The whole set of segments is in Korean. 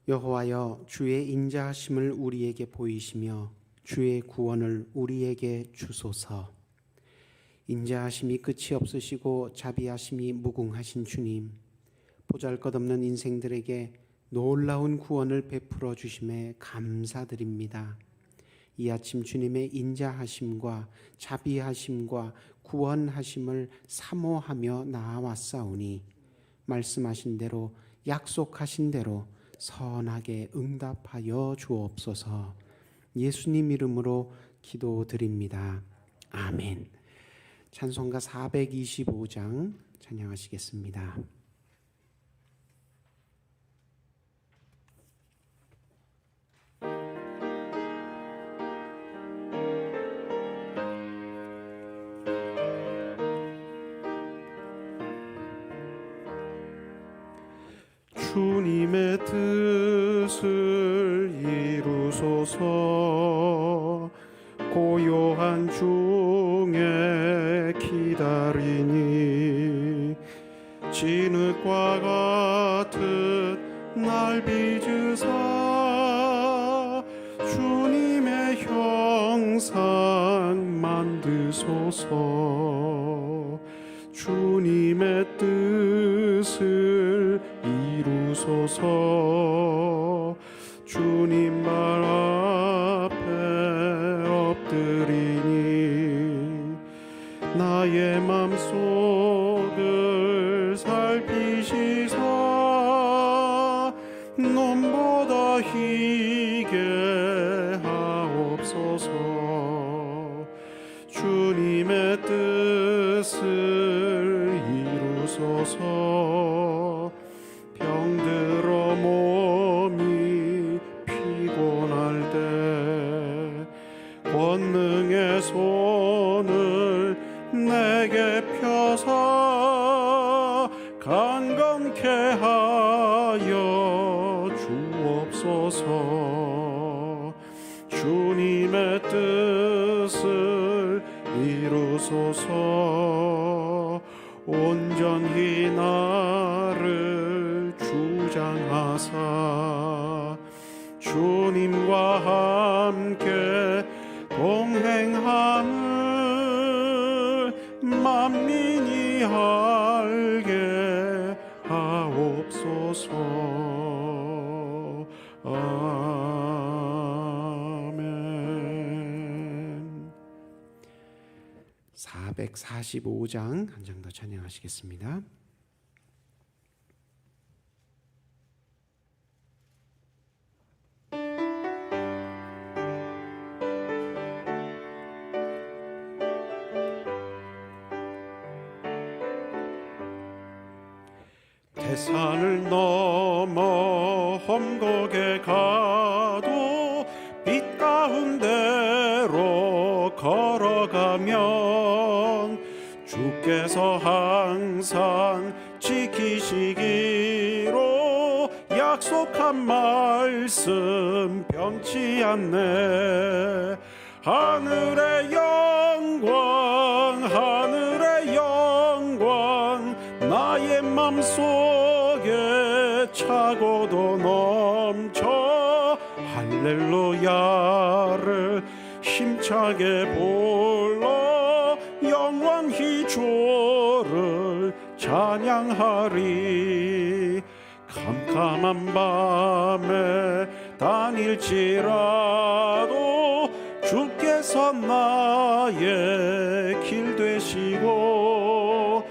여호와여, 주의 인자하심을 우리에게 보이시며 주의 구원을 우리에게 주소서. 인자하심이 끝이 없으시고 자비하심이 무궁하신 주님, 보잘것없는 인생들에게 놀라운 구원을 베풀어 주심에 감사드립니다. 이 아침 주님의 인자하심과 자비하심과 구원하심을 사모하며 나아왔사오니 말씀하신 대로, 약속하신 대로 선하게 응답하여 주옵소서. 예수님 이름으로 기도드립니다. 아멘. 찬송가 425장 찬양하시겠습니다. 주님의 뜻을 이루소서. 고요한 중에 기다리니 진흙과 같은 날 빚으사 주님의 형상 만드소서. 주님의 뜻을 이루소서. 주님 발 앞에 엎드리니 나의 맘속을 살피시사 눈보다 희게 하옵소서. 주님의 뜻을 이루소서. 병들어 몸이 피곤할 때 권능의 손을 내게 펴사 강건케 하여 주옵소서. 주님의 뜻을 이루소서. 온전히 나를 주장하사 주님과 함께 동행함을 만민이 알게 하옵소서. 아멘. 445장 한 장 더 찬양하시겠습니다. 태산을 넘어 험곡에 가도 빛 가운데로 걸어가면 주께서 항상 지키시기로 약속한 말씀 변치 않네. 하늘의 영광, 하늘의 영광, 나의 맘속에 차고도 넘쳐 할렐루야를 힘차게 불러 영원히 주를 찬양하리. 캄캄한 밤에 다닐지라도 주께서 나의 길 되시고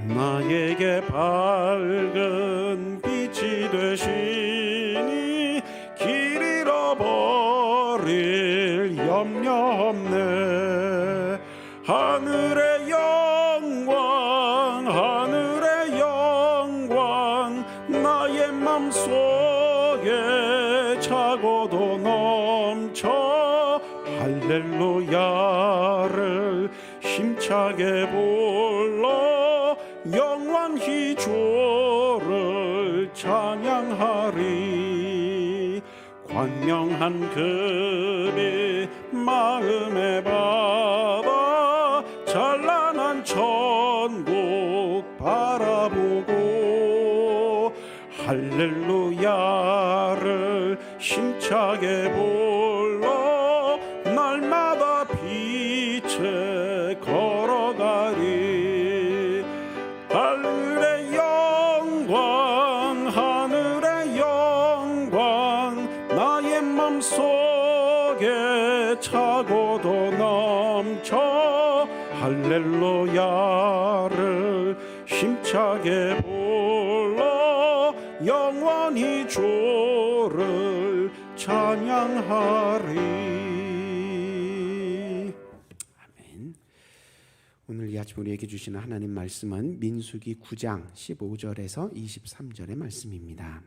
나에게 밝은 빛이 되시니 길 잃어버릴 염려 없네. 하늘의 영광, 하늘의 영광, 나의 맘속에 차고도 넘쳐 할렐루야를 힘차게 불러 영원히 주를 찬양하리. 광명한 그리 마음에 받아 찬란한 천국 바라보고 할렐루야를 힘차게 불러 날마다 빛에 걸어가리. 하늘의 영광 하늘의 영광 나의 맘속에 차고도 넘쳐 할렐루야를 힘차게 불러 영원히 주를 찬양하리. 아멘. 오늘 이 아침 우리에게 주시는 하나님 말씀은 민수기 9장 15절에서 23절의 말씀입니다.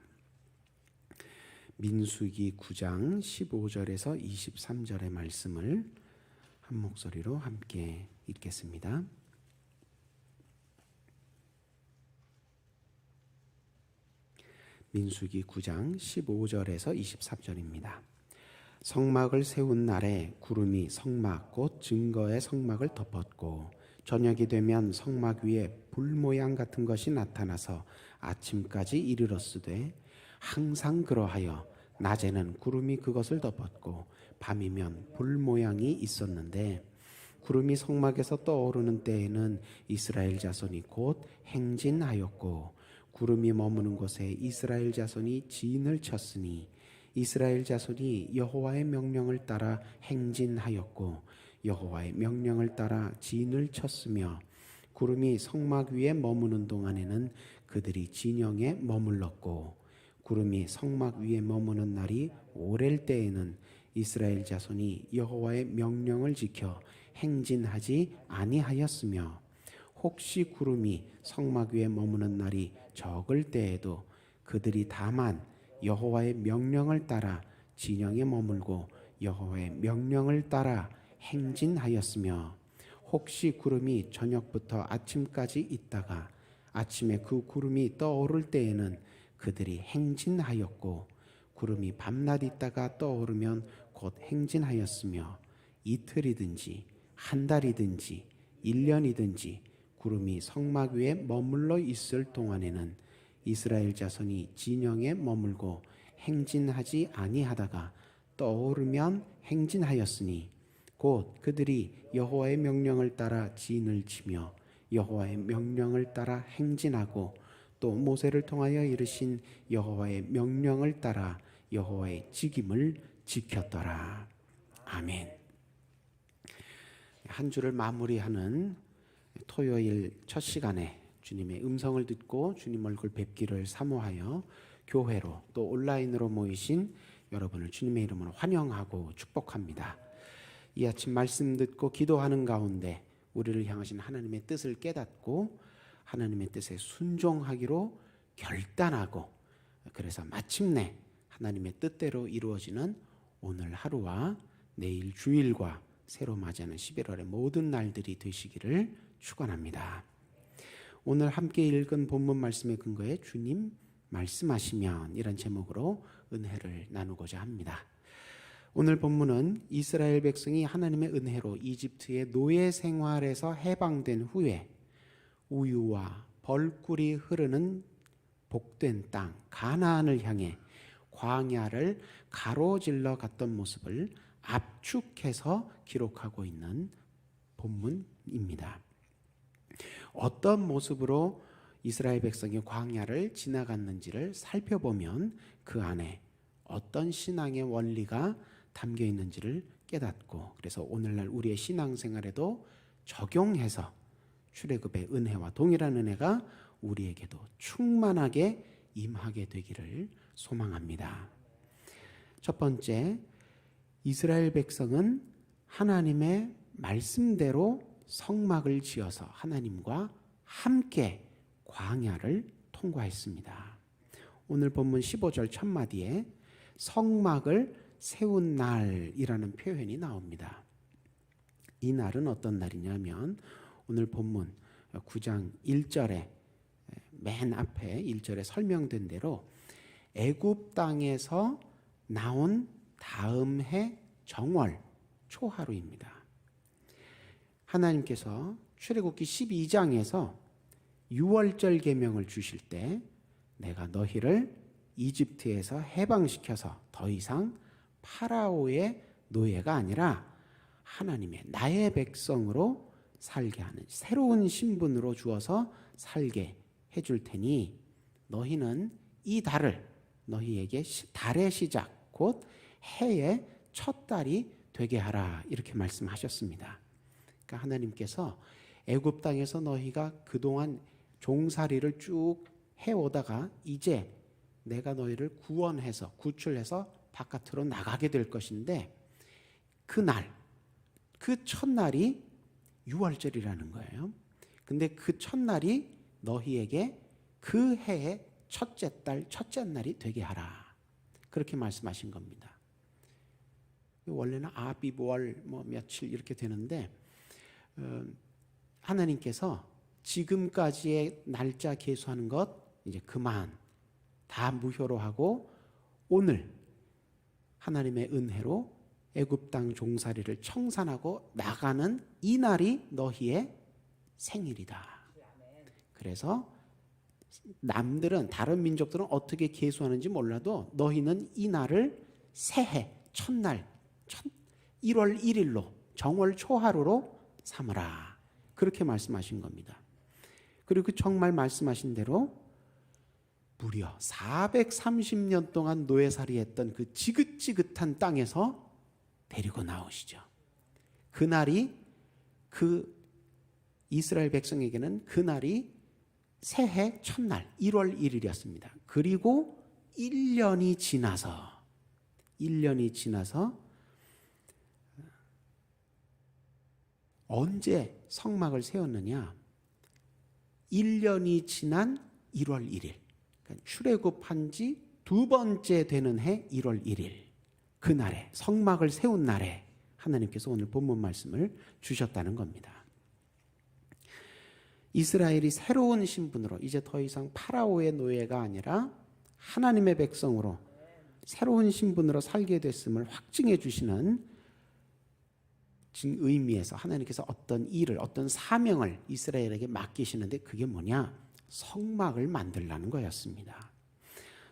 민수기 9장 15절에서 23절의 말씀을 한 목소리로 함께 읽겠습니다. 민수기 9장 15절에서 23절입니다. 성막을 세운 날에 구름이 성막 곧 증거의 성막을 덮었고 저녁이 되면 성막 위에 불 모양 같은 것이 나타나서 아침까지 이르렀으되 항상 그러하여 낮에는 구름이 그것을 덮었고 밤이면 불 모양이 있었는데 구름이 성막에서 떠오르는 때에는 이스라엘 자손이 곧 행진하였고 구름이 머무는 곳에 이스라엘 자손이 진을 쳤으니 이스라엘 자손이 여호와의 명령을 따라 행진하였고 여호와의 명령을 따라 진을 쳤으며 구름이 성막 위에 머무는 동안에는 그들이 진영에 머물렀고 구름이 성막 위에 머무는 날이 오랠 때에는 이스라엘 자손이 여호와의 명령을 지켜 행진하지 아니하였으며 혹시 구름이 성막 위에 머무는 날이 적을 때에도 그들이 다만 여호와의 명령을 따라 진영에 머물고 여호와의 명령을 따라 행진하였으며 혹시 구름이 저녁부터 아침까지 있다가 아침에 그 구름이 떠오를 때에는 그들이 행진하였고 구름이 밤낮 있다가 떠오르면 곧 행진하였으며 이틀이든지 한 달이든지 1년이든지 구름이 성막 위에 머물러 있을 동안에는 이스라엘 자손이 진영에 머물고 행진하지 아니하다가 떠오르면 행진하였으니 곧 그들이 여호와의 명령을 따라 진을 치며 여호와의 명령을 따라 행진하고 또 모세를 통하여 이르신 여호와의 명령을 따라 여호와의 직임을 지켰더라. 아멘. 한 주를 마무리하는 토요일 첫 시간에 주님의 음성을 듣고 주님 얼굴 뵙기를 사모하여 교회로 또 온라인으로 모이신 여러분을 주님의 이름으로 환영하고 축복합니다. 이 아침 말씀 듣고 기도하는 가운데 우리를 향하신 하나님의 뜻을 깨닫고 하나님의 뜻에 순종하기로 결단하고 그래서 마침내 하나님의 뜻대로 이루어지는 오늘 하루와 내일 주일과 새로 맞이하는 11월의 모든 날들이 되시기를 축원합니다. 오늘 함께 읽은 본문 말씀에 근거해 주님 말씀하시면 이런 제목으로 은혜를 나누고자 합니다. 오늘 본문은 이스라엘 백성이 하나님의 은혜로 이집트의 노예 생활에서 해방된 후에 우유와 벌꿀이 흐르는 복된 땅 가나안을 향해 광야를 가로질러 갔던 모습을 압축해서 기록하고 있는 본문입니다. 어떤 모습으로 이스라엘 백성이 광야를 지나갔는지를 살펴보면 그 안에 어떤 신앙의 원리가 담겨 있는지를 깨닫고 그래서 오늘날 우리의 신앙생활에도 적용해서 출애굽의 은혜와 동일한 은혜가 우리에게도 충만하게 임하게 되기를 소망합니다. 첫 번째, 이스라엘 백성은 하나님의 말씀대로 성막을 지어서 하나님과 함께 광야를 통과했습니다. 오늘 본문 15절 첫마디에 성막을 세운 날이라는 표현이 나옵니다. 이 날은 어떤 날이냐면 오늘 본문 9장 1절에 맨 앞에 1절에 설명된 대로 애굽 땅에서 나온 다음 해 정월 초하루입니다. 하나님께서 출애굽기 12장에서 6월절 계명을 주실 때 내가 너희를 이집트에서 해방시켜서 더 이상 파라오의 노예가 아니라 하나님의 나의 백성으로 살게 하는 새로운 신분으로 주어서 살게 해줄 테니 너희는 이 달을 너희에게 달의 시작 곧 해의 첫 달이 되게 하라 이렇게 말씀하셨습니다. 그러니까 하나님께서 애굽 땅에서 너희가 그동안 종살이를 쭉 해오다가 이제 내가 너희를 구원해서 구출해서 바깥으로 나가게 될 것인데 그날 그 첫날이 유월절이라는 거예요. 근데 그 첫날이 너희에게 그 해의 첫째 달 첫째 날이 되게 하라 그렇게 말씀하신 겁니다. 원래는 아비월 뭐 며칠 이렇게 되는데 하나님께서 지금까지의 날짜 계수하는 것 이제 그만 다 무효로 하고 오늘 하나님의 은혜로 애굽 땅 종살이를 청산하고 나가는 이 날이 너희의 생일이다. 그래서 남들은 다른 민족들은 어떻게 계수하는지 몰라도 너희는 이 날을 새해 첫날 1월 1일로 정월 초하루로 삼으라 그렇게 말씀하신 겁니다. 그리고 정말 말씀하신 대로 무려 430년 동안 노예살이했던 그 지긋지긋한 땅에서 데리고 나오시죠. 그날이 그 이스라엘 백성에게는 그날이 새해 첫날 1월 1일이었습니다. 그리고 1년이 지나서 언제 성막을 세웠느냐? 1년이 지난 1월 1일. 그러니까 출애굽한 지 두 번째 되는 해 1월 1일. 그날에 성막을 세운 날에 하나님께서 오늘 본문 말씀을 주셨다는 겁니다. 이스라엘이 새로운 신분으로 이제 더 이상 파라오의 노예가 아니라 하나님의 백성으로 새로운 신분으로 살게 됐음을 확증해 주시는 의미에서 하나님께서 어떤 일을 어떤 사명을 이스라엘에게 맡기시는데 그게 뭐냐? 성막을 만들라는 거였습니다.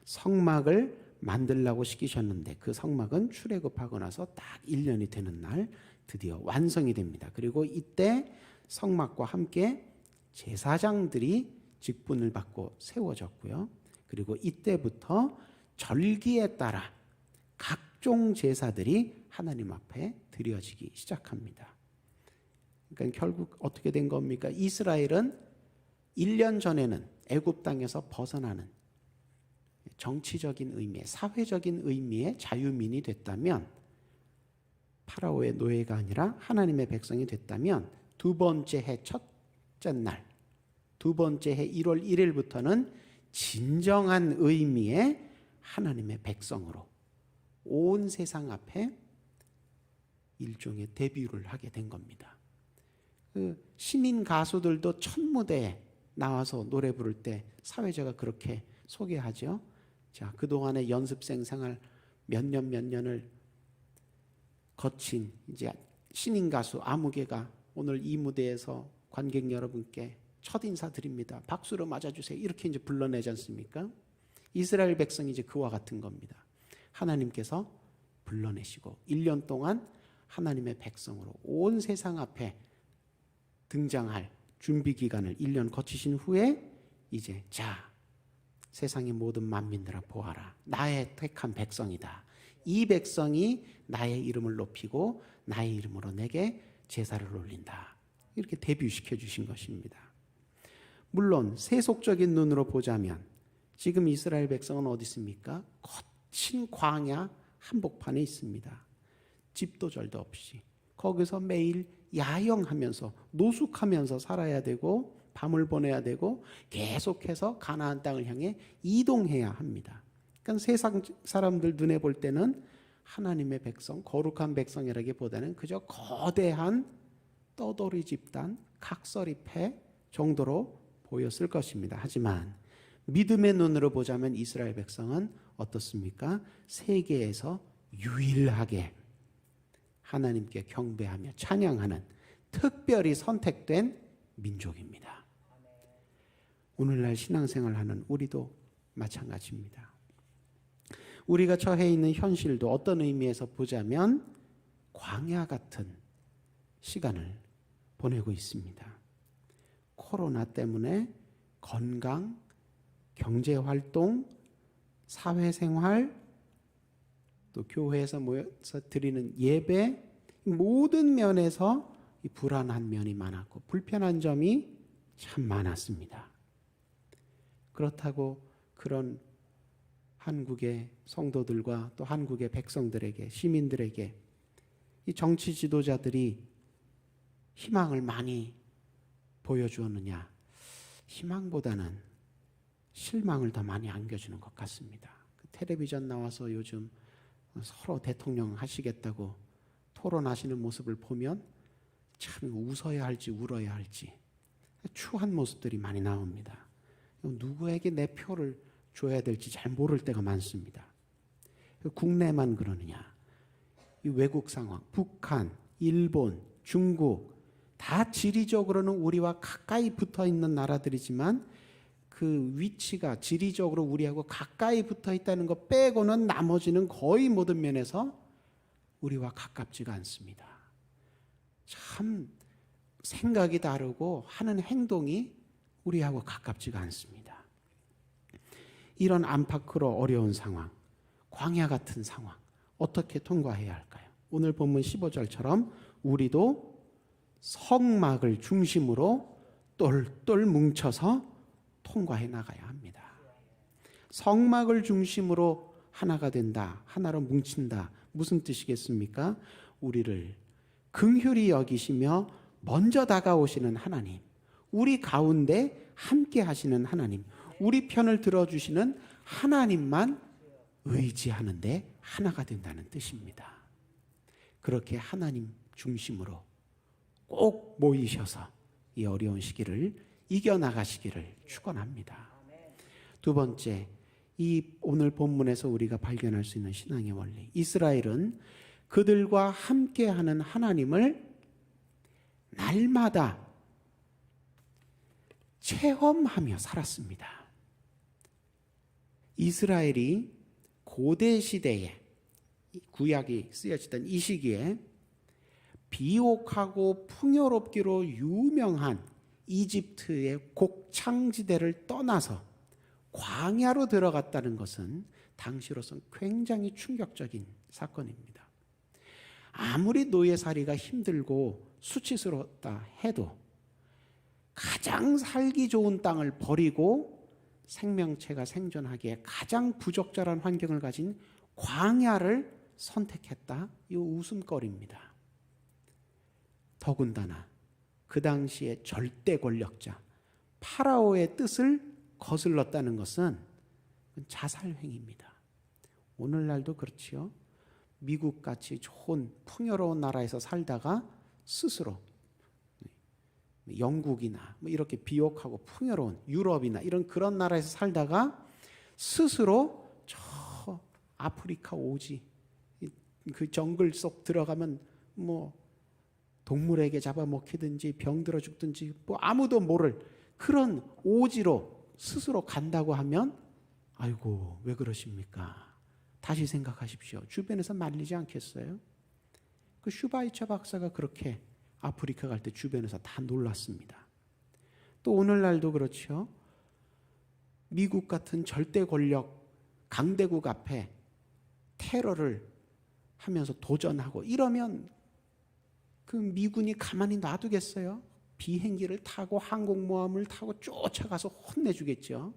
성막을 만들라고 시키셨는데 그 성막은 출애굽하고 나서 딱 1년이 되는 날 드디어 완성이 됩니다. 그리고 이때 성막과 함께 제사장들이 직분을 받고 세워졌고요. 그리고 이때부터 절기에 따라 각종 제사들이 하나님 앞에 드려지기 시작합니다. 그러니까 결국 어떻게 된 겁니까? 이스라엘은 1년 전에는 애굽 땅에서 벗어나는 정치적인 의미의 사회적인 의미의 자유민이 됐다면 파라오의 노예가 아니라 하나님의 백성이 됐다면 두 번째 해 첫째 날 두 번째 해 1월 1일부터는 진정한 의미의 하나님의 백성으로 온 세상 앞에 일종의 데뷔를 하게 된 겁니다. 그 신인 가수들도 첫 무대에 나와서 노래 부를 때 사회자가 그렇게 소개하죠. 자, 그동안의 연습생 생활 몇 년을 거친 이제 신인 가수 아무개가 오늘 이 무대에서 관객 여러분께 첫 인사 드립니다. 박수로 맞아주세요. 이렇게 이제 불러내지 않습니까? 이스라엘 백성이 이제 그와 같은 겁니다. 하나님께서 불러내시고 1년 동안 하나님의 백성으로 온 세상 앞에 등장할 준비 기간을 1년 거치신 후에 이제 자, 세상의 모든 만민들아 보아라. 나의 택한 백성이다. 이 백성이 나의 이름을 높이고 나의 이름으로 내게 제사를 올린다. 이렇게 데뷔시켜 주신 것입니다. 물론 세속적인 눈으로 보자면 지금 이스라엘 백성은 어디 있습니까? 거친 광야 한복판에 있습니다. 집도 절도 없이 거기서 매일 야영하면서 노숙하면서 살아야 되고 밤을 보내야 되고 계속해서 가나안 땅을 향해 이동해야 합니다. 그러니까 세상 사람들 눈에 볼 때는 하나님의 백성, 거룩한 백성이라기보다는 그저 거대한 떠돌이 집단, 각설이패 정도로 보였을 것입니다. 하지만 믿음의 눈으로 보자면 이스라엘 백성은 어떻습니까? 세계에서 유일하게 하나님께 경배하며 찬양하는 특별히 선택된 민족입니다. 오늘날 신앙생활하는 우리도 마찬가지입니다. 우리가 처해 있는 현실도 어떤 의미에서 보자면 광야 같은 시간을 보내고 있습니다. 코로나 때문에 건강, 경제활동, 사회생활, 또 교회에서 모여서 드리는 예배, 모든 면에서 이 불안한 면이 많았고 불편한 점이 참 많았습니다. 그렇다고 그런 한국의 성도들과 또 한국의 백성들에게, 시민들에게 이 정치 지도자들이 희망을 많이 보여주었느냐? 희망보다는 실망을 더 많이 안겨주는 것 같습니다. 텔레비전 나와서 요즘 서로 대통령 하시겠다고 토론하시는 모습을 보면 참 웃어야 할지 울어야 할지 추한 모습들이 많이 나옵니다. 누구에게 내 표를 줘야 될지 잘 모를 때가 많습니다. 국내만 그러느냐? 이 외국 상황, 북한, 일본, 중국 다 지리적으로는 우리와 가까이 붙어 있는 나라들이지만 그 위치가 지리적으로 우리하고 가까이 붙어 있다는 것 빼고는 나머지는 거의 모든 면에서 우리와 가깝지가 않습니다. 참 생각이 다르고 하는 행동이 우리하고 가깝지가 않습니다. 이런 안팎으로 어려운 상황, 광야 같은 상황 어떻게 통과해야 할까요? 오늘 본문 15절처럼 우리도 성막을 중심으로 똘똘 뭉쳐서 통과해 나가야 합니다. 성막을 중심으로 하나가 된다, 하나로 뭉친다. 무슨 뜻이겠습니까? 우리를 긍휼히 여기시며 먼저 다가오시는 하나님, 우리 가운데 함께 하시는 하나님, 우리 편을 들어주시는 하나님만 의지하는데 하나가 된다는 뜻입니다. 그렇게 하나님 중심으로 꼭 모이셔서 이 어려운 시기를 이겨나가시기를 축원합니다. 두 번째, 이 오늘 본문에서 우리가 발견할 수 있는 신앙의 원리. 이스라엘은 그들과 함께하는 하나님을 날마다 체험하며 살았습니다. 이스라엘이 고대 시대에 구약이 쓰여지던 이 시기에 비옥하고 풍요롭기로 유명한 이집트의 곡창지대를 떠나서 광야로 들어갔다는 것은 당시로선 굉장히 충격적인 사건입니다. 아무리 노예살이가 힘들고 수치스럽다 해도 가장 살기 좋은 땅을 버리고 생명체가 생존하기에 가장 부적절한 환경을 가진 광야를 선택했다. 이 웃음거리입니다. 더군다나 그 당시의 절대 권력자 파라오의 뜻을 거슬렀다는 것은 자살행위입니다. 오늘날도 그렇지요. 미국같이 좋은 풍요로운 나라에서 살다가 스스로 영국이나 이렇게 비옥하고 풍요로운 유럽이나 그런 나라에서 살다가 스스로 저 아프리카 오지 그 정글 속 들어가면 동물에게 잡아먹히든지 병들어 죽든지 아무도 모를 그런 오지로 스스로 간다고 하면 아이고 왜 그러십니까? 다시 생각하십시오. 주변에서 말리지 않겠어요? 그 슈바이처 박사가 그렇게 아프리카 갈 때 주변에서 다 놀랐습니다. 또 오늘날도 그렇죠. 미국 같은 절대 권력 강대국 앞에 테러를 하면서 도전하고 이러면 그 미군이 가만히 놔두겠어요? 비행기를 타고 항공모함을 타고 쫓아가서 혼내주겠죠.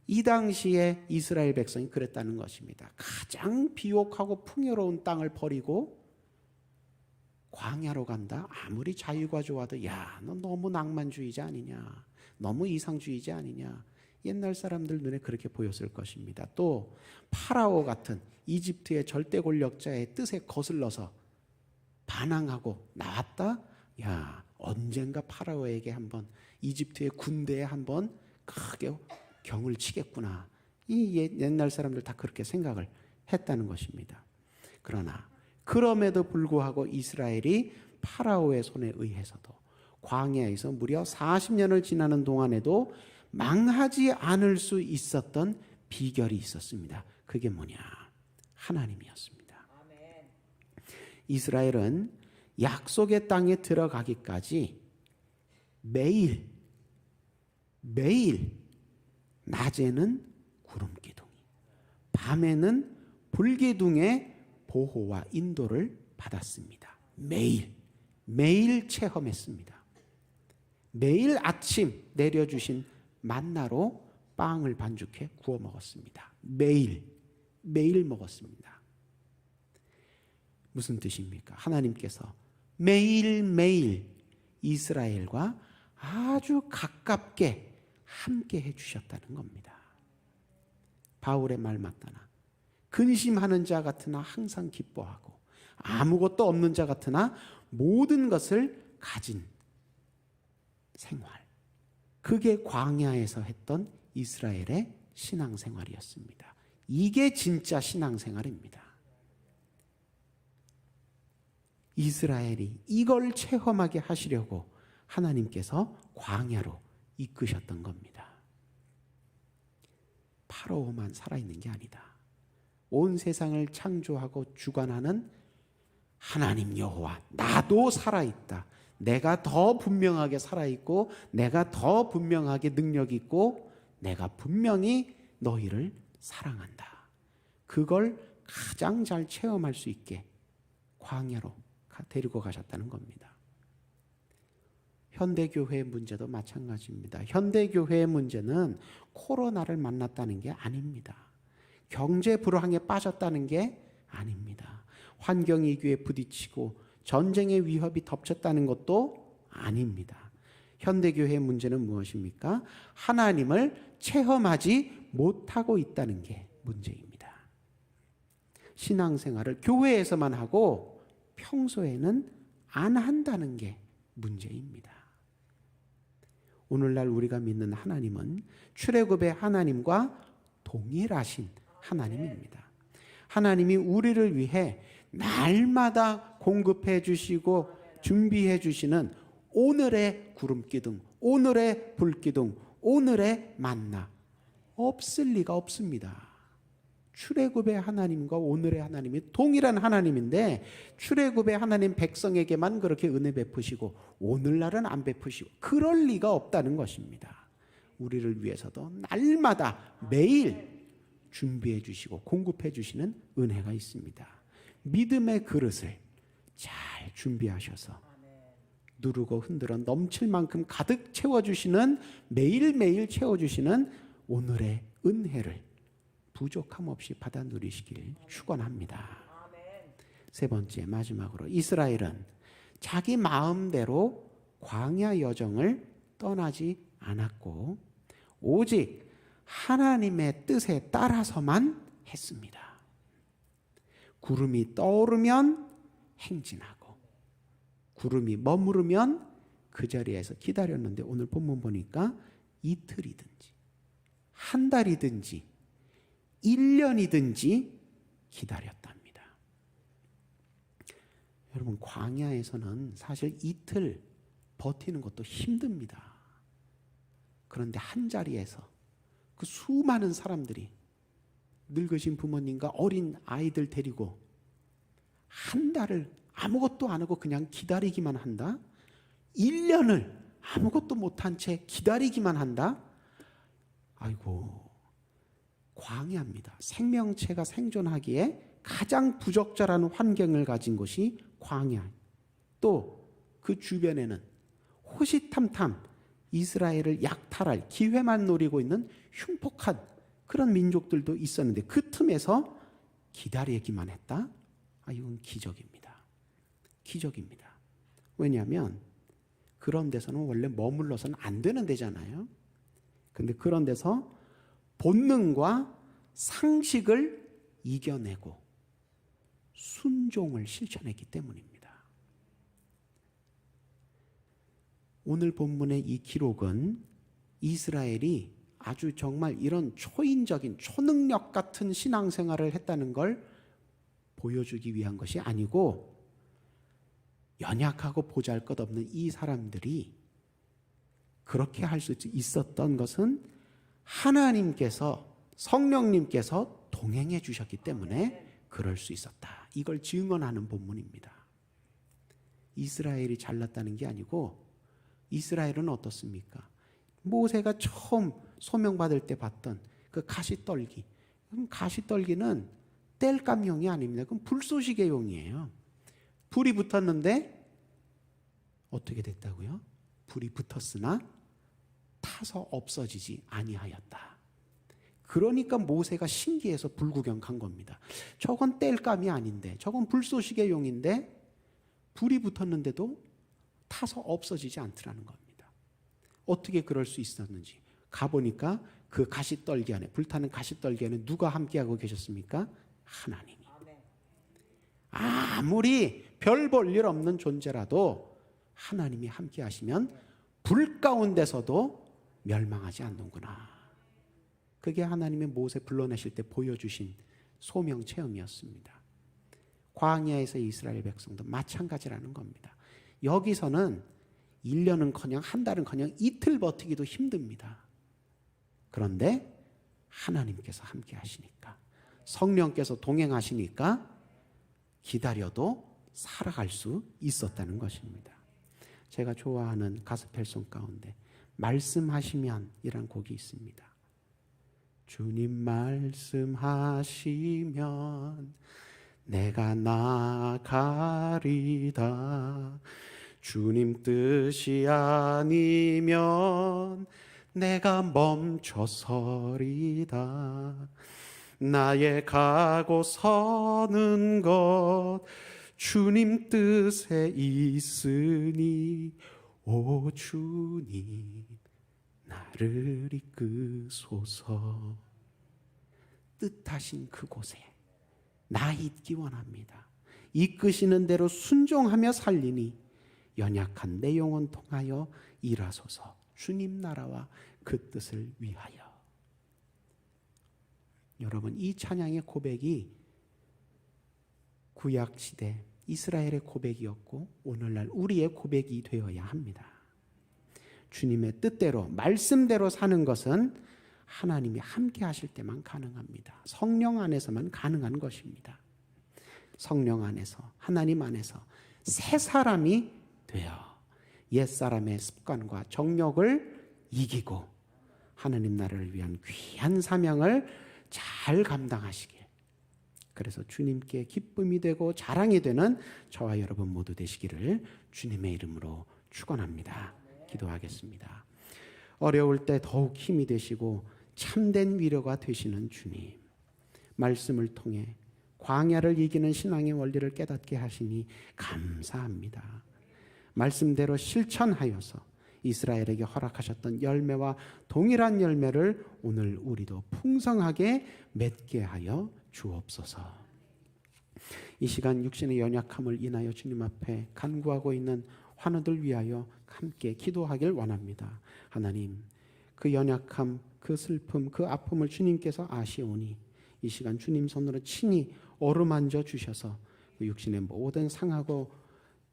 이 당시에 이스라엘 백성이 그랬다는 것입니다. 가장 비옥하고 풍요로운 땅을 버리고 광야로 간다? 아무리 자유가 좋아도 야, 너 너무 낭만주의자 아니냐? 너무 이상주의자 아니냐? 옛날 사람들 눈에 그렇게 보였을 것입니다. 또 파라오 같은 이집트의 절대 권력자의 뜻에 거슬러서 반항하고 나왔다? 야, 언젠가 파라오에게 한번 이집트의 군대에 한번 크게 경을 치겠구나. 이 옛날 사람들 다 그렇게 생각을 했다는 것입니다. 그러나 그럼에도 불구하고 이스라엘이 파라오의 손에 의해서도 광야에서 무려 40년을 지나는 동안에도 망하지 않을 수 있었던 비결이 있었습니다. 그게 뭐냐? 하나님이었습니다. 이스라엘은 약속의 땅에 들어가기까지 매일 낮에는 구름 기둥이, 밤에는 불 기둥의 보호와 인도를 받았습니다. 매일 체험했습니다. 매일 아침 내려주신 만나로 빵을 반죽해 구워 먹었습니다. 매일 먹었습니다. 무슨 뜻입니까? 하나님께서 매일매일 이스라엘과 아주 가깝게 함께 해주셨다는 겁니다. 바울의 말 맞다나 근심하는 자 같으나 항상 기뻐하고 아무것도 없는 자 같으나 모든 것을 가진 생활, 그게 광야에서 했던 이스라엘의 신앙생활이었습니다. 이게 진짜 신앙생활입니다. 이스라엘이 이걸 체험하게 하시려고 하나님께서 광야로 이끄셨던 겁니다. 파라오만 살아있는 게 아니다. 온 세상을 창조하고 주관하는 하나님 여호와, 나도 살아있다. 내가 더 분명하게 살아있고 내가 더 분명하게 능력 있고 내가 분명히 너희를 사랑한다. 그걸 가장 잘 체험할 수 있게 광야로 데리고 가셨다는 겁니다. 현대교회의 문제도 마찬가지입니다. 현대교회의 문제는 코로나를 만났다는 게 아닙니다. 경제 불황에 빠졌다는 게 아닙니다. 환경위기에 부딪히고 전쟁의 위협이 덮쳤다는 것도 아닙니다. 현대교회의 문제는 무엇입니까? 하나님을 체험하지 못하고 있다는 게 문제입니다. 신앙생활을 교회에서만 하고 평소에는 안 한다는 게 문제입니다. 오늘날 우리가 믿는 하나님은 출애굽의 하나님과 동일하신 하나님입니다. 하나님이 우리를 위해 날마다 공급해 주시고 준비해 주시는 오늘의 구름기둥, 오늘의 불기둥, 오늘의 만나 없을 리가 없습니다. 출애굽의 하나님과 오늘의 하나님이 동일한 하나님인데 출애굽의 하나님 백성에게만 그렇게 은혜 베푸시고 오늘날은 안 베푸시고 그럴 리가 없다는 것입니다. 우리를 위해서도 날마다 매일 준비해 주시고 공급해 주시는 은혜가 있습니다. 믿음의 그릇을 잘 준비하셔서 누르고 흔들어 넘칠 만큼 가득 채워주시는, 매일매일 채워주시는 오늘의 은혜를 부족함 없이 받아 누리시길 축원합니다. 세 번째, 마지막으로 이스라엘은 자기 마음대로 광야 여정을 떠나지 않았고 오직 하나님의 뜻에 따라서만 했습니다. 구름이 떠오르면 행진하고 구름이 머무르면 그 자리에서 기다렸는데 오늘 본문 보니까 이틀이든지 한 달이든지 1년이든지 기다렸답니다. 여러분, 광야에서는 사실 이틀 버티는 것도 힘듭니다. 그런데 한 자리에서 그 수많은 사람들이 늙으신 부모님과 어린 아이들 데리고 한 달을 아무것도 안 하고 그냥 기다리기만 한다? 1년을 아무것도 못한 채 기다리기만 한다? 아이고, 광야입니다. 생명체가 생존하기에 가장 부적절한 환경을 가진 곳이 광야. 또 그 주변에는 호시탐탐 이스라엘을 약탈할 기회만 노리고 있는 흉폭한 그런 민족들도 있었는데 그 틈에서 기다리기만 했다? 이건 기적입니다. 기적입니다. 왜냐하면 그런 데서는 원래 머물러서는 안 되는 데잖아요. 근데 그런 데서 본능과 상식을 이겨내고 순종을 실천했기 때문입니다. 오늘 본문의 이 기록은 이스라엘이 아주 정말 이런 초인적인 초능력 같은 신앙생활을 했다는 걸 보여주기 위한 것이 아니고 연약하고 보잘것없는 이 사람들이 그렇게 할 수 있었던 것은 하나님께서, 성령님께서 동행해 주셨기 때문에 그럴 수 있었다. 이걸 증언하는 본문입니다. 이스라엘이 잘났다는 게 아니고 이스라엘은 어떻습니까? 모세가 처음 소명받을 때 봤던 그 가시떨기. 그럼 가시떨기는 땔감용이 아닙니다. 그럼 불쏘시개 용이에요. 불이 붙었는데 어떻게 됐다고요? 불이 붙었으나 타서 없어지지 아니하였다. 그러니까 모세가 신기해서 불구경 간 겁니다. 저건 땔감이 아닌데, 저건 불쏘시개 용인데 불이 붙었는데도 타서 없어지지 않더라는 겁니다. 어떻게 그럴 수 있었는지 가보니까 그 가시떨기 안에, 불타는 가시떨기 안에 누가 함께하고 계셨습니까? 하나님이. 아무리 별 볼 일 없는 존재라도 하나님이 함께하시면 불 가운데서도 멸망하지 않는구나. 그게 하나님의 모세 불러내실 때 보여주신 소명 체험이었습니다. 광야에서 이스라엘 백성도 마찬가지라는 겁니다. 여기서는 1년은커녕 한 달은커녕 이틀 버티기도 힘듭니다. 그런데 하나님께서 함께 하시니까, 성령께서 동행하시니까 기다려도 살아갈 수 있었다는 것입니다. 제가 좋아하는 가스펠송 가운데 말씀하시면 이란 곡이 있습니다. 주님 말씀하시면 내가 나가리다. 주님 뜻이 아니면 내가 멈춰서리다. 나의 가고 서는 것 주님 뜻에 있으니 오 주님 나를 이끄소서. 뜻하신 그곳에 나 있기 원합니다. 이끄시는 대로 순종하며 살리니 연약한 내 영혼 통하여 일하소서. 주님 나라와 그 뜻을 위하여. 여러분, 이 찬양의 고백이 구약시대 이스라엘의 고백이었고 오늘날 우리의 고백이 되어야 합니다. 주님의 뜻대로 말씀대로 사는 것은 하나님이 함께 하실 때만 가능합니다. 성령 안에서만 가능한 것입니다. 성령 안에서, 하나님 안에서 새 사람이 되어 옛사람의 습관과 정욕을 이기고 하나님 나라를 위한 귀한 사명을 잘 감당하시길, 그래서 주님께 기쁨이 되고 자랑이 되는 저와 여러분 모두 되시기를 주님의 이름으로 축원합니다. 기도하겠습니다. 어려울 때 더욱 힘이 되시고 참된 위로가 되시는 주님, 말씀을 통해 광야를 이기는 신앙의 원리를 깨닫게 하시니 감사합니다. 말씀대로 실천하여서 이스라엘에게 허락하셨던 열매와 동일한 열매를 오늘 우리도 풍성하게 맺게 하여 주옵소서. 이 시간 육신의 연약함을 인하여 주님 앞에 간구하고 있는 환우들 위하여 함께 기도하길 원합니다. 하나님, 그 연약함, 그 슬픔, 그 아픔을 주님께서 아시오니 이 시간 주님 손으로 친히 어루만져 주셔서 그 육신의 모든 상하고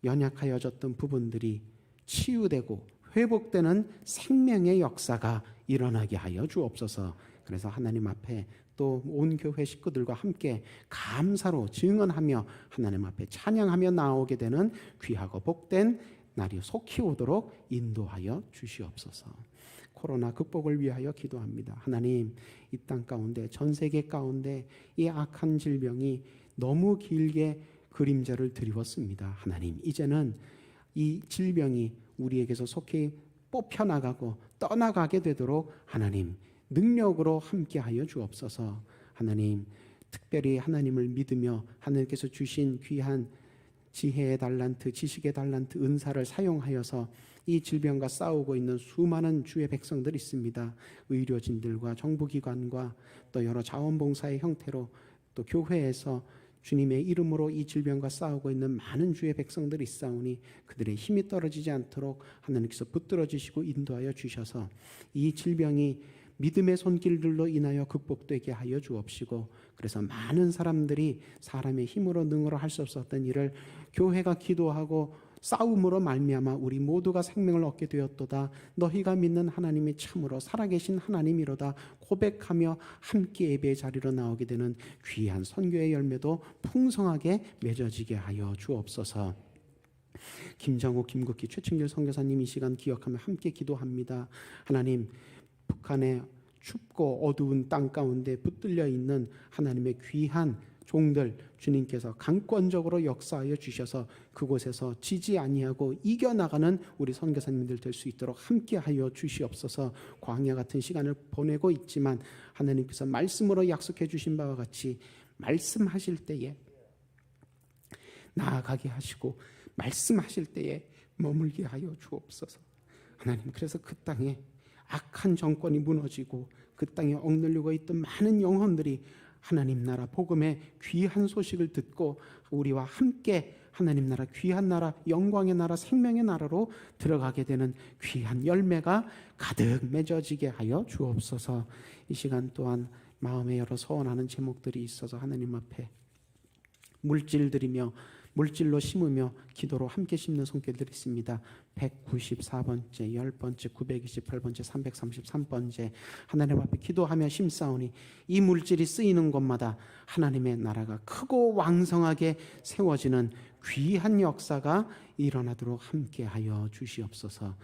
연약하여졌던 부분들이 치유되고 회복되는 생명의 역사가 일어나게 하여 주옵소서. 그래서 하나님 앞에 또 온 교회 식구들과 함께 감사로 증언하며 하나님 앞에 찬양하며 나오게 되는 귀하고 복된 날이 속히 오도록 인도하여 주시옵소서. 코로나 극복을 위하여 기도합니다. 하나님, 이 땅 가운데, 전 세계 가운데 이 악한 질병이 너무 길게 그림자를 드리웠습니다. 하나님, 이제는 이 질병이 우리에게서 속히 뽑혀나가고 떠나가게 되도록 하나님 능력으로 함께하여 주옵소서. 하나님, 특별히 하나님을 믿으며 하나님께서 주신 귀한 지혜의 달란트, 지식의 달란트, 은사를 사용하여서 이 질병과 싸우고 있는 수많은 주의 백성들이 있습니다. 의료진들과 정부기관과 또 여러 자원봉사의 형태로 또 교회에서 주님의 이름으로 이 질병과 싸우고 있는 많은 주의 백성들이 있사오니 그들의 힘이 떨어지지 않도록 하나님께서 붙들어 주시고 인도하여 주셔서 이 질병이 믿음의 손길들로 인하여 극복되게 하여 주옵시고, 그래서 많은 사람들이 사람의 힘으로 능으로 할 수 없었던 일을 교회가 기도하고 싸움으로 말미암아 우리 모두가 생명을 얻게 되었도다. 너희가 믿는 하나님이 참으로 살아계신 하나님이로다 고백하며 함께 예배의 자리로 나오게 되는 귀한 선교의 열매도 풍성하게 맺어지게 하여 주옵소서. 김정호, 김국희, 최충길 선교사님 이 시간 기억하며 함께 기도합니다. 하나님, 북한의 춥고 어두운 땅 가운데 붙들려 있는 하나님의 귀한 종들 주님께서 강권적으로 역사하여 주셔서 그곳에서 지지 아니하고 이겨나가는 우리 선교사님들 될 수 있도록 함께하여 주시옵소서. 광야 같은 시간을 보내고 있지만 하나님께서 말씀으로 약속해 주신 바와 같이 말씀하실 때에 나아가게 하시고 말씀하실 때에 머물게 하여 주옵소서. 하나님, 그래서 그 땅에 악한 정권이 무너지고 그 땅에 억눌리고 있던 많은 영혼들이 하나님 나라 복음의 귀한 소식을 듣고 우리와 함께 하나님 나라 귀한 나라 영광의 나라 생명의 나라로 들어가게 되는 귀한 열매가 가득 맺어지게 하여 주옵소서. 이 시간 또한 마음에 여러 소원하는 제목들이 있어서 하나님 앞에 물질로 심으며 기도로 함께 심는 손길들이 있습니다. 194번째, 10번째, 928번째, 333번째 하나님 앞에 기도하며 심사오니 이 물질이 쓰이는 곳마다 하나님의 나라가 크고 왕성하게 세워지는 귀한 역사가 일어나도록 함께하여 주시옵소서.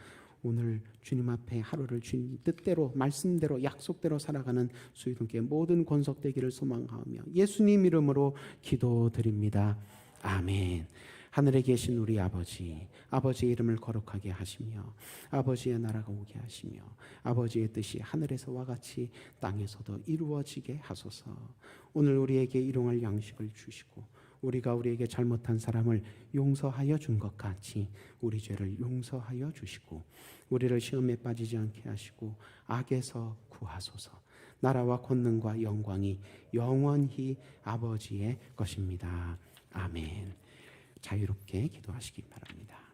오늘 주님 앞에 하루를 주님 뜻대로 말씀대로 약속대로 살아가는 수요일께 모든 권속되기를 소망하며 예수님 이름으로 기도드립니다. 아멘. 하늘에 계신 우리 아버지, 아버지의 이름을 거룩하게 하시며 아버지의 나라가 오게 하시며 아버지의 뜻이 하늘에서와 같이 땅에서도 이루어지게 하소서. 오늘 우리에게 일용할 양식을 주시고 우리가 우리에게 잘못한 사람을 용서하여 준 것 같이 우리 죄를 용서하여 주시고 우리를 시험에 빠지지 않게 하시고 악에서 구하소서. 나라와 권능과 영광이 영원히 아버지의 것입니다. 아멘. 자유롭게 기도하시기 바랍니다.